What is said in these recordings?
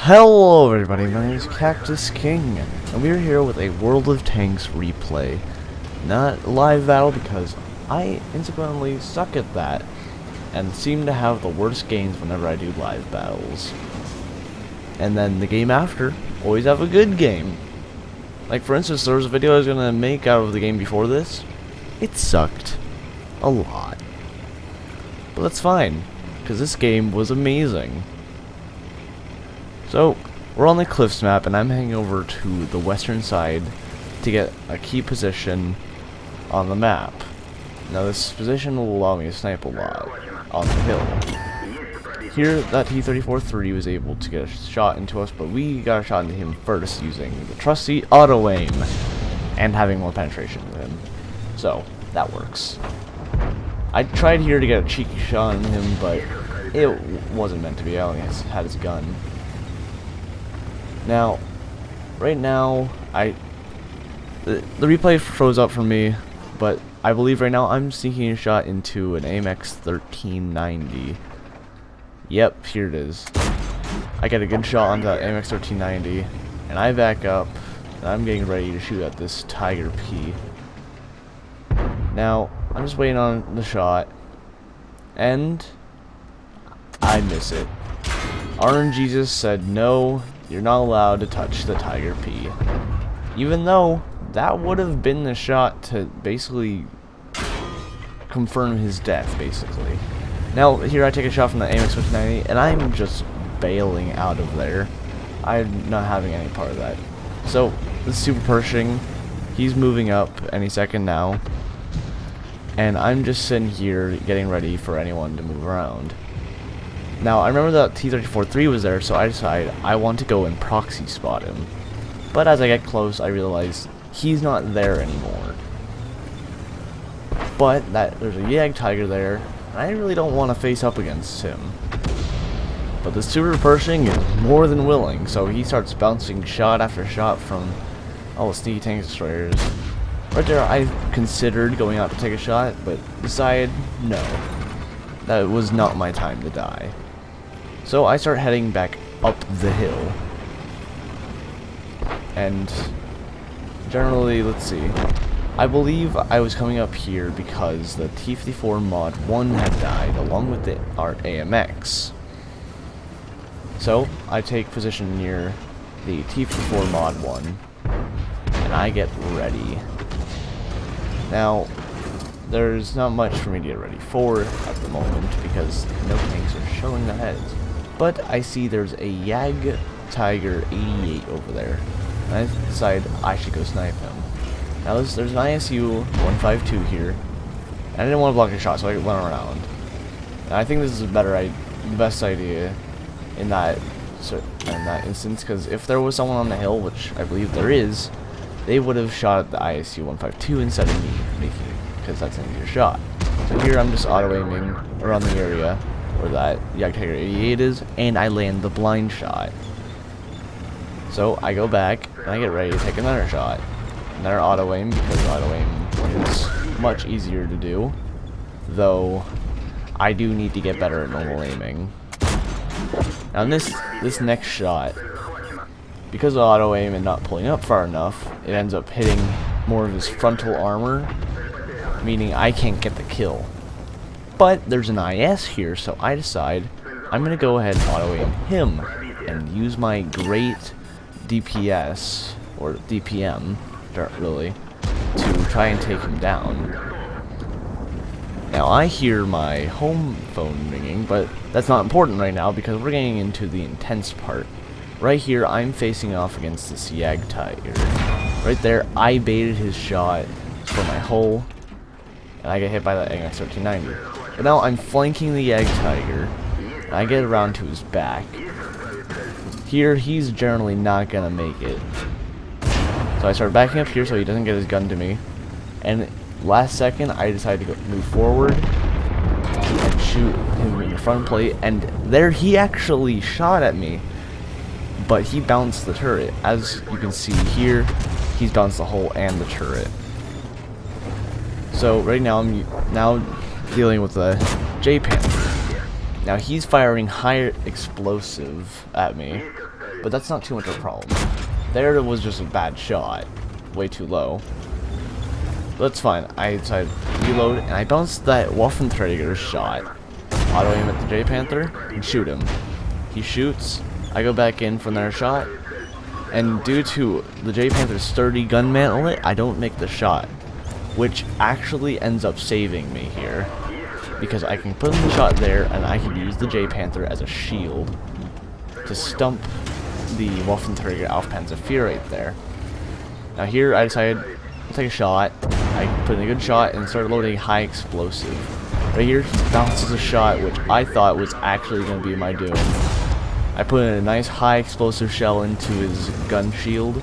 Hello everybody, my name is Cactus King, and we're here with a World of Tanks replay. Not live battle because I incidentally suck at that, and seem to have the worst games whenever I do live battles. And then the game after, always have a good game. Like for instance, there was a video I was going to make out of the game before this. It sucked. A lot. But that's fine, because this game was amazing. So, we're on the Cliffs map, and I'm heading over to the western side to get a key position on the map. Now this position will allow me to snipe a lot on the hill. Here, that T-54 was able to get a shot into us, but we got a shot into him first using the trusty auto-aim and having more penetration with him. So, that works. I tried here to get a cheeky shot on him, but it wasn't meant to be. I only had his gun. Now, right now, the replay froze up for me, but I believe right now I'm sneaking a shot into an AMX 1390. Yep, here it is. I get a good shot onto that AMX 1390, and I back up, and I'm getting ready to shoot at this Tiger P. Now, I'm just waiting on the shot, and I miss it. RNGesus said no. You're not allowed to touch the Tiger P. Even though that would have been the shot to basically confirm his death, basically. Now, here I take a shot from the AMX 1590, and I'm just bailing out of there. I'm not having any part of that. So, this is Super Pershing. He's moving up any second now. And I'm just sitting here getting ready for anyone to move around. Now, I remember that T-54 was there, so I decided I want to go and proxy spot him. But as I get close, I realize he's not there anymore. But there's a Yag Tiger there, and I really don't want to face up against him. But the Super Pershing is more than willing, so he starts bouncing shot after shot from all the sneaky tank destroyers. Right there, I considered going out to take a shot, but decided no. That was not my time to die. So I start heading back up the hill. And generally, let's see. I believe I was coming up here because the T-54 Mod 1 had died along with the Art AMX. So I take position near the T-54 Mod 1 and I get ready. Now, there's not much for me to get ready for at the moment because no tanks are showing their heads. But I see there's a Yag Tiger 88 over there, and I decide I should go snipe him. Now there's an ISU 152 here, and I didn't want to block a shot, so I went around. And I think this is the best idea in that instance, because if there was someone on the hill, which I believe there is, they would have shot at the ISU 152 instead of me making it, because that's an easier shot. So here I'm just auto-aiming around the area where that Yag Tiger 88 is, and I land the blind shot. So I go back, and I get ready to take another shot. Another auto-aim, because auto-aim is much easier to do, though I do need to get better at normal aiming. Now this next shot, because of auto-aim and not pulling up far enough, it ends up hitting more of his frontal armor, meaning I can't get the kill. But there's an IS here, so I decide I'm going to go ahead and auto-aim him and use my great DPS, or DPM, really, to try and take him down. Now I hear my home phone ringing, but that's not important right now because we're getting into the intense part. Right here, I'm facing off against this Yag Tiger. Right there, I baited his shot for my hull, and I get hit by that AMX 1390. But now I'm flanking the Yag Tiger, and I get around to his back. Here, he's generally not gonna make it. So I start backing up here so he doesn't get his gun to me. And last second, I decide to move forward and shoot him in the front plate. And there, he actually shot at me, but he bounced the turret. As you can see here, he's bounced the hull and the turret. So right now, I'm dealing with the J-Panther. Now he's firing higher explosive at me, but that's not too much of a problem. There was just a bad shot, way too low. But that's fine. I decided to reload, and I bounced that Waffenträger shot. Auto aim at the J-Panther and shoot him. He shoots. I go back in for another shot, and due to the J-Panther's sturdy gun mantlet, I don't make the shot, which actually ends up saving me here, because I can put in the shot there, and I can use the J-Panther as a shield to stump the Waffenträger Aufpanzer IV right there. Now here I decided to take a shot. I put in a good shot and started loading high explosive. Right here he bounces a shot which I thought was actually going to be my doom. I put in a nice high explosive shell into his gun shield,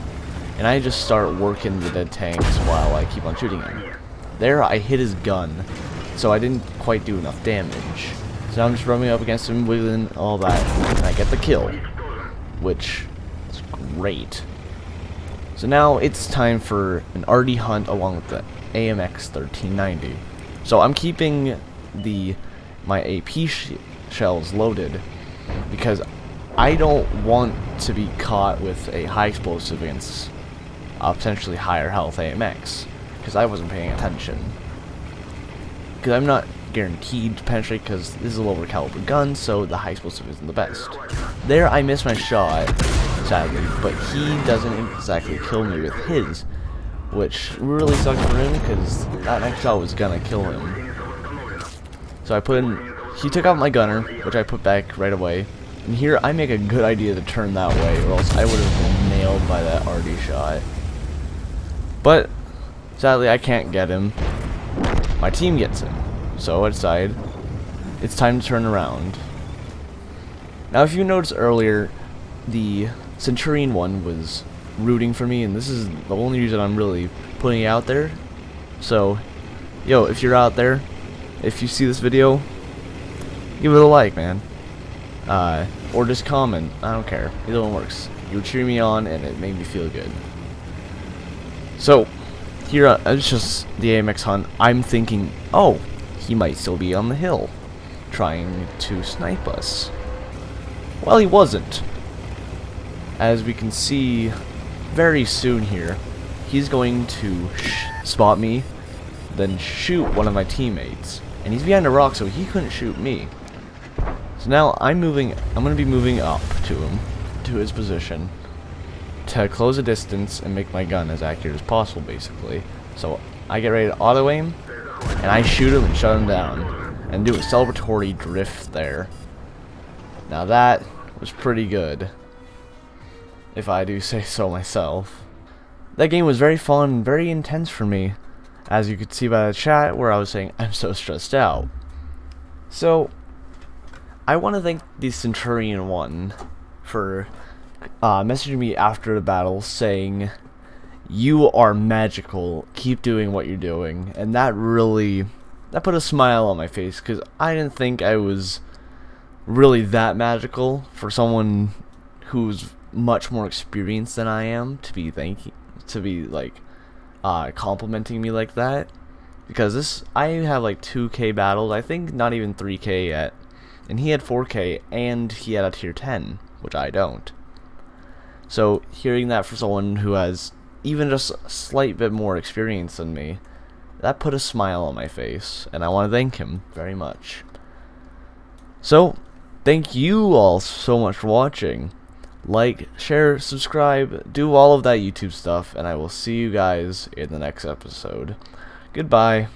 and I just start working the dead tanks while I keep on shooting him. There I hit his gun, so I didn't quite do enough damage. So now I'm just running up against him, wiggling, all that, and I get the kill, which is great. So now it's time for an arty hunt along with the AMX 1390. So I'm keeping my AP shells loaded because I don't want to be caught with a high explosive against potentially higher health AMX, because I wasn't paying attention. Because I'm not guaranteed to penetrate because this is a lower caliber gun, so the high explosive isn't the best. There I missed my shot, sadly, but he doesn't exactly kill me with his, which really sucks for him because that next shot was gonna kill him. So I put in, he took out my gunner, which I put back right away, and here I make a good idea to turn that way, or else I would have been nailed by that arty shot. But sadly I can't get him. My team gets him, so I decide it's time to turn around. Now if you noticed earlier, the Centurion one was rooting for me, and this is the only reason I'm really putting it out there. So, yo, if you're out there, if you see this video, give it a like, man. Or just comment. I don't care. Either one works. You cheer me on, and it made me feel good. So, here, it's just the AMX hunt. I'm thinking, oh, he might still be on the hill, trying to snipe us. Well, he wasn't. As we can see very soon here, he's going to spot me, then shoot one of my teammates. And he's behind a rock, so he couldn't shoot me. So now I'm going to be moving up to him, to his position, to close the distance and make my gun as accurate as possible, basically. So I get ready to auto aim, and I shoot him and shut him down, and do a celebratory drift there. Now that was pretty good, if I do say so myself. That game was very fun and very intense for me, as you could see by the chat where I was saying I'm so stressed out. So I want to thank the Centurion one for messaging me after the battle saying, "You are magical, keep doing what you're doing," and that put a smile on my face, because I didn't think I was really that magical for someone who's much more experienced than I am to be complimenting me like that. Because I have like 2K battles, I think not even 3K yet, and he had 4K and he had a tier 10, which I don't. So hearing that from someone who has even just a slight bit more experience than me, that put a smile on my face, and I want to thank him very much. So thank you all so much for watching. Like, share, subscribe, do all of that YouTube stuff, and I will see you guys in the next episode. Goodbye.